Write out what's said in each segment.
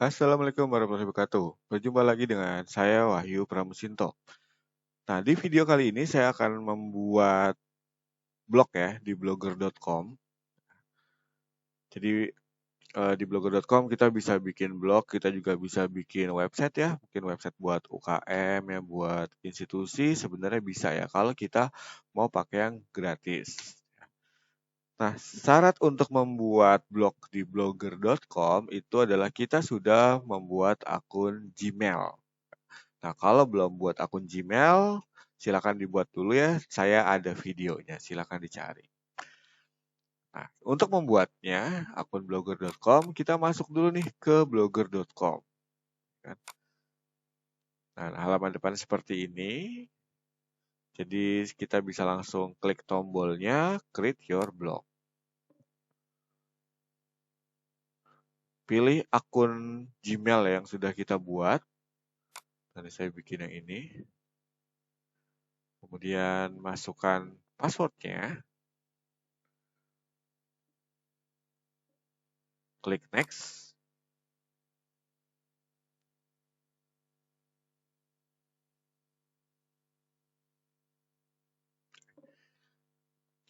Assalamualaikum warahmatullahi wabarakatuh. Berjumpa lagi dengan saya Wahyu Pramusinto. Nah, di video kali ini saya akan membuat blog ya di blogger.com. Jadi di blogger.com kita bisa bikin blog, kita juga bisa bikin website ya, bikin website buat UKM ya, buat institusi sebenarnya bisa ya kalau kita mau pakai yang gratis. Nah, syarat untuk membuat blog di blogger.com itu adalah kita sudah membuat akun Gmail. Nah, kalau belum buat akun Gmail, silakan dibuat dulu ya. Saya ada videonya, silakan dicari. Nah, untuk membuatnya, akun blogger.com, kita masuk dulu nih ke blogger.com. Nah, halaman depan seperti ini. Jadi, kita bisa langsung klik tombolnya, create your blog. Pilih akun Gmail yang sudah kita buat. Nanti saya bikin yang ini. Kemudian masukkan passwordnya. Klik next.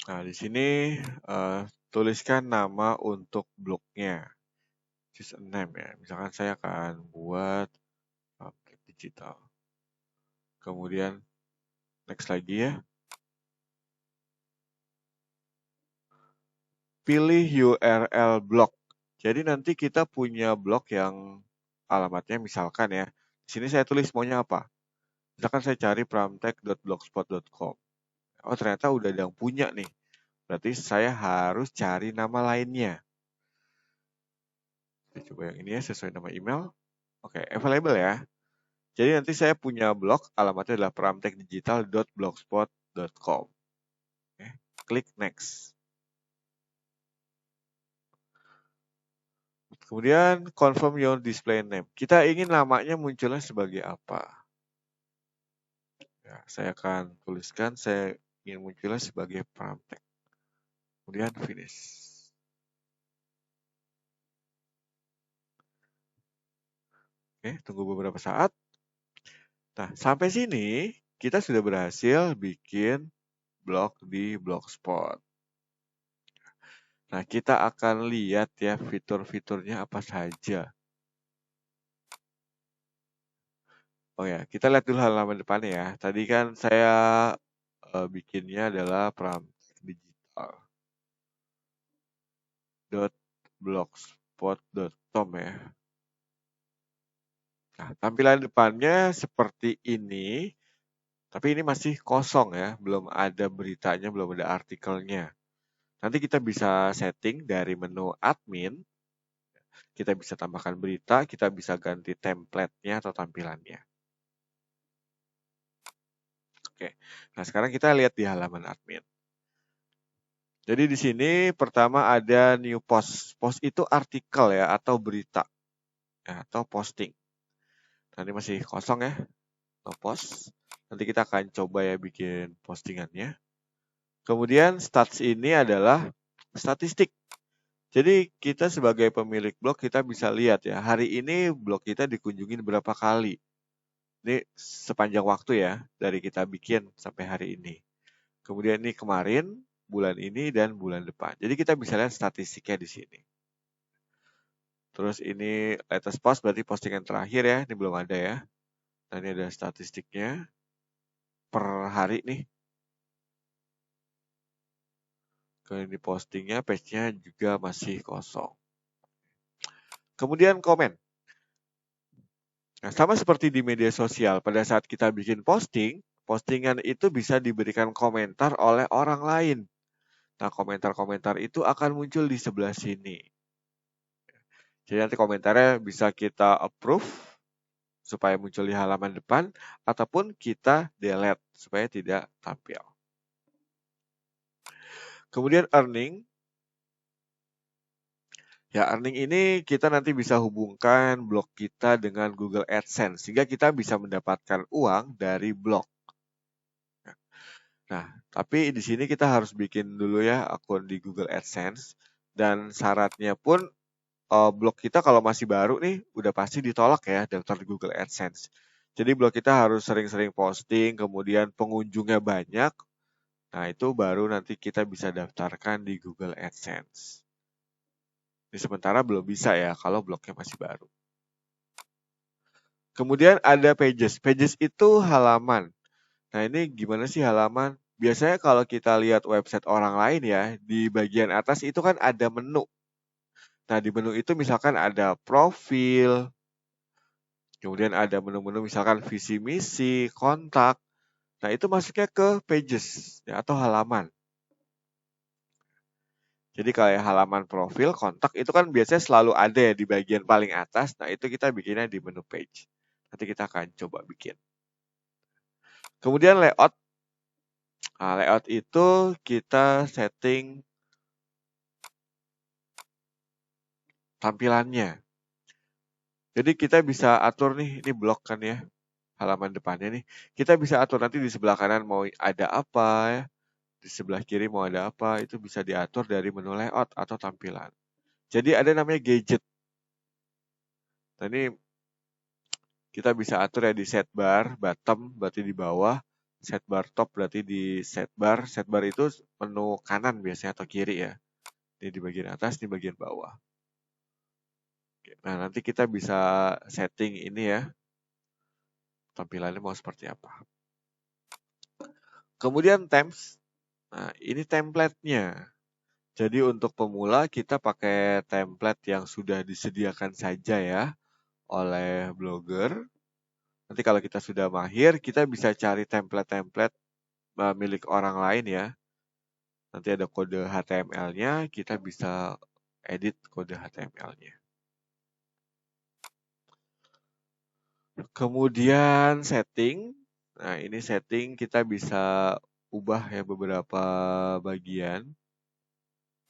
Nah, di sini tuliskan nama untuk blognya. Choose a name ya. Misalkan saya akan buat Pamflet Digital. Kemudian next lagi ya. Pilih URL blog. Jadi nanti kita punya blog yang alamatnya misalkan ya. Di sini saya tulis maunya apa. Misalkan saya cari pramtek.blogspot.com. Oh, ternyata udah ada yang punya nih. Berarti saya harus cari nama lainnya. Kita coba yang ini ya, sesuai nama email. Oke, available ya. Jadi nanti saya punya blog, alamatnya adalah pramtekdigital.blogspot.com. Oke, klik next. Kemudian confirm your display name. Kita ingin namanya munculnya sebagai apa? Ya, saya akan tuliskan, saya ingin munculnya sebagai Pramtek. Kemudian finish. Oke, tunggu beberapa saat. Nah, sampai sini kita sudah berhasil bikin blog di Blogspot. Nah, kita akan lihat ya fitur-fiturnya apa saja. Oh ya, kita lihat dulu halaman depannya ya. Tadi kan saya bikinnya adalah pramtekdigital.blogspot.com ya. Nah, tampilan depannya seperti ini, tapi ini masih kosong ya, belum ada beritanya, belum ada artikelnya. Nanti kita bisa setting dari menu admin, kita bisa tambahkan berita, kita bisa ganti template-nya atau tampilannya. Oke, nah sekarang kita lihat di halaman admin. Jadi di sini pertama ada new post. Post itu artikel ya atau berita ya, atau posting. Nah, ini masih kosong ya, no post. Nanti kita akan coba ya bikin postingannya. Kemudian stats ini adalah statistik. Jadi kita sebagai pemilik blog kita bisa lihat ya, hari ini blog kita dikunjungi berapa kali. Ini sepanjang waktu ya, dari kita bikin sampai hari ini. Kemudian ini kemarin, bulan ini, dan bulan depan. Jadi kita bisa lihat statistiknya di sini. Terus ini latest post berarti postingan terakhir ya, ini belum ada ya. Nah ini ada statistiknya per hari nih. Kemudian di postingnya, page-nya juga masih kosong. Kemudian komen. Nah, sama seperti di media sosial, pada saat kita bikin posting, postingan itu bisa diberikan komentar oleh orang lain. Nah, komentar-komentar itu akan muncul di sebelah sini. Jadi nanti komentarnya bisa kita approve supaya muncul di halaman depan, ataupun kita delete supaya tidak tampil. Kemudian earning. Ya, earning ini kita nanti bisa hubungkan blog kita dengan Google AdSense, sehingga kita bisa mendapatkan uang dari blog. Nah, tapi di sini kita harus bikin dulu ya akun di Google AdSense, dan syaratnya pun blog kita kalau masih baru nih udah pasti ditolak ya daftar di Google AdSense. Jadi blog kita harus sering-sering posting, kemudian pengunjungnya banyak. Nah, itu baru nanti kita bisa daftarkan di Google AdSense. Ini sementara belum bisa ya kalau blognya masih baru. Kemudian ada pages. Pages itu halaman. Nah, ini gimana sih halaman? Biasanya kalau kita lihat website orang lain ya, di bagian atas itu kan ada menu. Nah, di menu itu misalkan ada profil, kemudian ada menu-menu misalkan visi misi, kontak. Nah, itu masuknya ke pages ya, atau halaman. Jadi kayak halaman profil, kontak itu kan biasanya selalu ada ya di bagian paling atas. Nah, itu kita bikinnya di menu page. Nanti kita akan coba bikin. Kemudian layout. Nah, layout itu kita setting tampilannya. Jadi kita bisa atur nih, ini blok kan ya, halaman depannya nih. Kita bisa atur nanti di sebelah kanan mau ada apa ya, di sebelah kiri mau ada apa, itu bisa diatur dari menu layout atau tampilan. Jadi ada namanya gadget. Nah, ini kita bisa atur ya di set bar, bottom berarti di bawah, set bar top berarti di set bar. Set bar itu menu kanan biasanya atau kiri ya. Ini di bagian atas, di bagian bawah. Nah, nanti kita bisa setting ini ya. Tampilannya mau seperti apa. Kemudian themes. Nah, ini template-nya. Jadi untuk pemula kita pakai template yang sudah disediakan saja ya oleh blogger. Nanti kalau kita sudah mahir, kita bisa cari template-template milik orang lain ya. Nanti ada kode HTML-nya, kita bisa edit kode HTML-nya. Kemudian setting. Nah, ini setting kita bisa ubah ya beberapa bagian.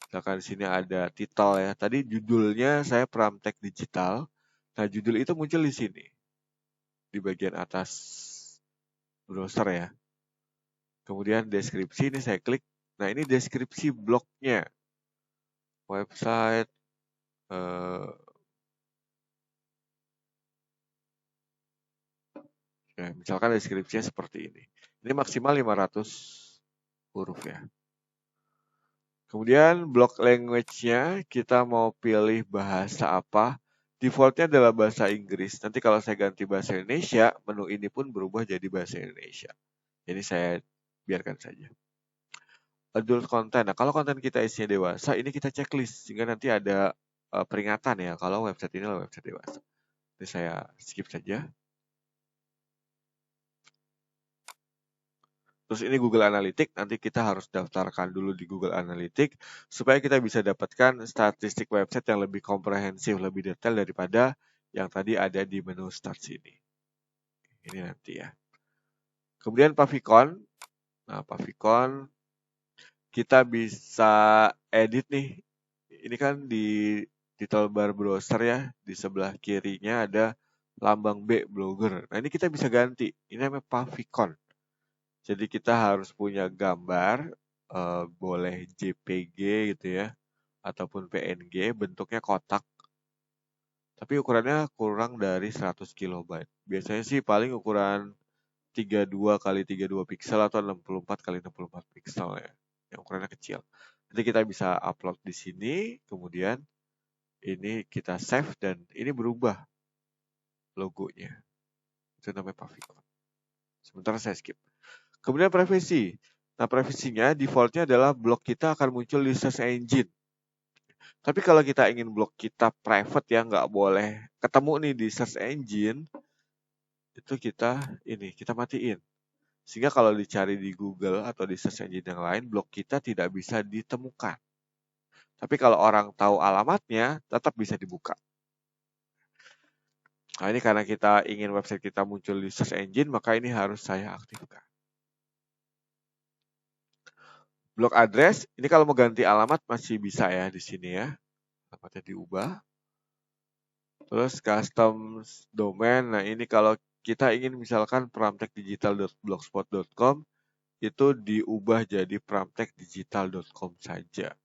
Misalkan di sini ada title ya. Tadi judulnya saya Pramtek Digital. Nah, judul itu muncul di sini. Di bagian atas browser ya. Kemudian deskripsi ini saya klik. Nah, ini deskripsi blognya. Website. Ya, misalkan deskripsinya seperti ini. Ini maksimal 500 huruf ya. Kemudian block language-nya kita mau pilih bahasa apa. Defaultnya adalah bahasa Inggris. Nanti kalau saya ganti bahasa Indonesia, menu ini pun berubah jadi bahasa Indonesia. Jadi saya biarkan saja. Adult content. Nah, kalau konten kita isinya dewasa, ini kita checklist. Sehingga nanti ada peringatan ya kalau website ini adalah website dewasa. Ini saya skip saja. Terus ini Google Analytics, nanti kita harus daftarkan dulu di Google Analytics supaya kita bisa dapatkan statistik website yang lebih komprehensif, lebih detail daripada yang tadi ada di menu start sini. Ini nanti ya. Kemudian favicon. Nah, favicon kita bisa edit nih. Ini kan di title bar browser ya, di sebelah kirinya ada lambang B blogger. Nah, ini kita bisa ganti. Ini namanya favicon. Jadi kita harus punya gambar, boleh JPG gitu ya, ataupun PNG, bentuknya kotak. Tapi ukurannya kurang dari 100 KB. Biasanya sih paling ukuran 32 kali 32 piksel atau 64 kali 64 piksel ya, yang ukurannya kecil. Nanti kita bisa upload di sini, kemudian ini kita save dan ini berubah logonya. Itu namanya favicon. Sementara saya skip. Kemudian privasi. Nah, privasinya defaultnya adalah blog kita akan muncul di search engine. Tapi kalau kita ingin blog kita private yang nggak boleh ketemu nih di search engine, itu kita matiin. Sehingga kalau dicari di Google atau di search engine yang lain, blog kita tidak bisa ditemukan. Tapi kalau orang tahu alamatnya, tetap bisa dibuka. Nah, ini karena kita ingin website kita muncul di search engine, maka ini harus saya aktifkan. Blog address, ini kalau mau ganti alamat masih bisa ya di sini ya. Alamatnya diubah. Terus custom domain, nah ini kalau kita ingin misalkan pramtekdigital.blogspot.com itu diubah jadi pramtekdigital.com saja.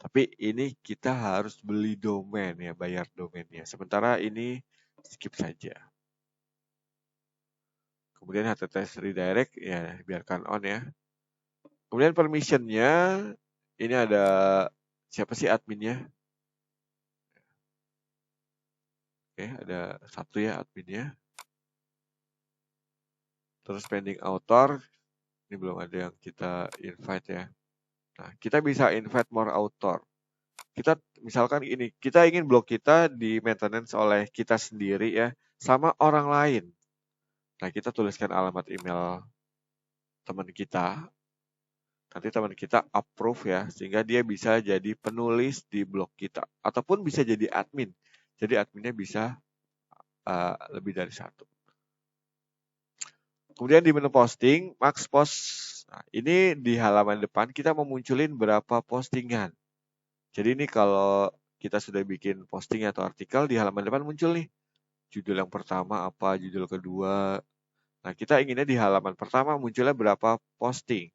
Tapi ini kita harus beli domain ya, bayar domainnya. Sementara ini skip saja. Kemudian HTTPS redirect ya biarkan on ya. Kemudian permissionnya ini ada siapa sih adminnya? Oke, ada satu ya adminnya. Terus pending author, ini belum ada yang kita invite ya. Nah, kita bisa invite more author. Kita misalkan ini, kita ingin blog kita di maintenance oleh kita sendiri ya, sama orang lain. Nah, kita tuliskan alamat email teman kita. Nanti teman kita approve ya, sehingga dia bisa jadi penulis di blog kita. Ataupun bisa jadi admin. Jadi adminnya bisa lebih dari satu. Kemudian di menu posting, max post. Nah, ini di halaman depan kita memunculin berapa postingan. Jadi ini kalau kita sudah bikin posting atau artikel, di halaman depan muncul nih. Judul yang pertama apa, judul kedua. Nah, kita inginnya di halaman pertama munculnya berapa posting.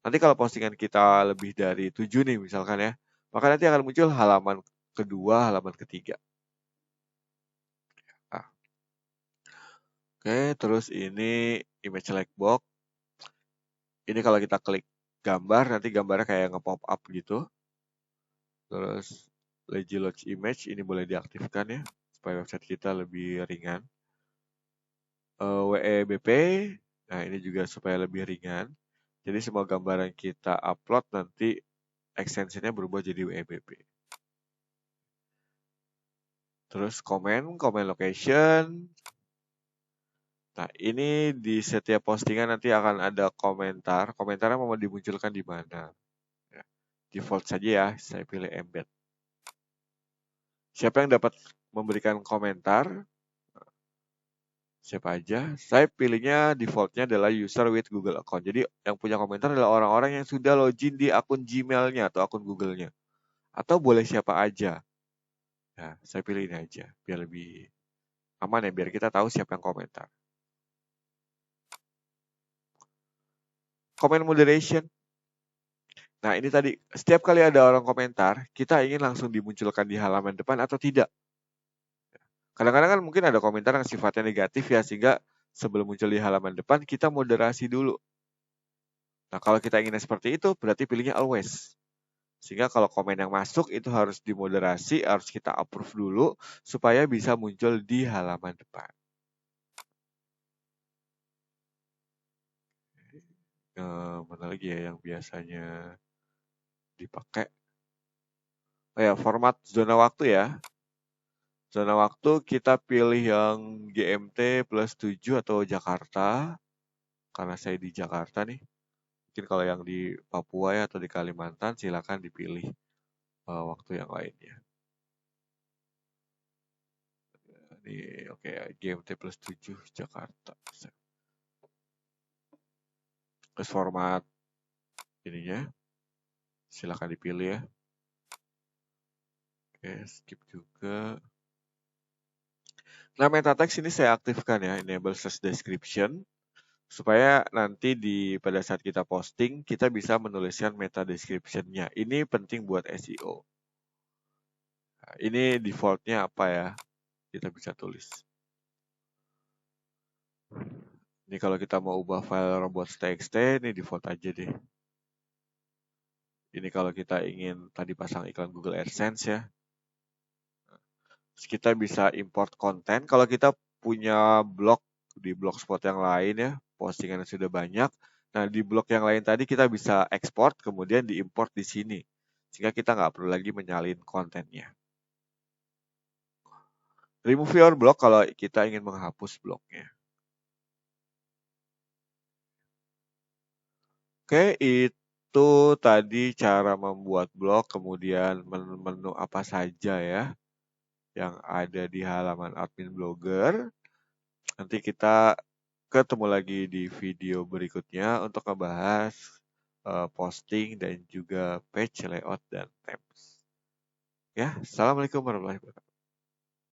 Nanti kalau postingan kita lebih dari 7 nih misalkan ya, maka nanti akan muncul halaman kedua, halaman ketiga. Nah. Oke, terus ini image select box. Ini kalau kita klik gambar, nanti gambarnya kayak nge-pop up gitu. Terus lazy load image ini boleh diaktifkan ya, supaya website kita lebih ringan. WEBP, nah ini juga supaya lebih ringan. Jadi semua gambar yang kita upload nanti extensionnya berubah jadi WEBP. Terus comment location. Nah ini di setiap postingan nanti akan ada komentar. Komentarnya mau dimunculkan di mana. Ya, default saja ya, saya pilih embed. Siapa yang dapat memberikan komentar? Siapa aja? Saya pilihnya defaultnya adalah user with Google account. Jadi yang punya komentar adalah orang-orang yang sudah login di akun Gmail-nya atau akun Google-nya. Atau boleh siapa aja. Nah, saya pilih ini aja biar lebih aman ya, biar kita tahu siapa yang komentar. Comment moderation. Nah, ini tadi setiap kali ada orang komentar, kita ingin langsung dimunculkan di halaman depan atau tidak. Kadang-kadang kan mungkin ada komentar yang sifatnya negatif ya, sehingga sebelum muncul di halaman depan, kita moderasi dulu. Nah, kalau kita inginnya seperti itu, berarti pilihnya always. Sehingga kalau komen yang masuk itu harus dimoderasi, harus kita approve dulu, supaya bisa muncul di halaman depan. Mana lagi ya yang biasanya dipakai? Oh ya, format zona waktu ya. Zona waktu kita pilih yang GMT plus 7 atau Jakarta. Karena saya di Jakarta nih. Mungkin kalau yang di Papua ya atau di Kalimantan silakan dipilih waktu yang lainnya. Ini oke, GMT plus 7 Jakarta. Terus format ininya silakan dipilih ya. Oke, skip juga. Nah, meta text ini saya aktifkan ya, enable search description. Supaya nanti pada saat kita posting, kita bisa menuliskan meta description-nya. Ini penting buat SEO. Nah, ini default-nya apa ya? Kita bisa tulis. Ini kalau kita mau ubah file robots.txt, ini default aja deh. Ini kalau kita ingin tadi pasang iklan Google AdSense ya. Terus kita bisa import konten. Kalau kita punya blog di blogspot yang lain ya, postingannya sudah banyak. Nah, di blog yang lain tadi kita bisa ekspor, kemudian diimport di sini. Sehingga kita nggak perlu lagi menyalin kontennya. Remove your blog kalau kita ingin menghapus blognya. Oke, itu tadi cara membuat blog, kemudian menu apa saja ya yang ada di halaman admin blogger. Nanti kita ketemu lagi di video berikutnya untuk membahas posting dan juga page layout dan themes. Ya, assalamualaikum warahmatullahi wabarakatuh.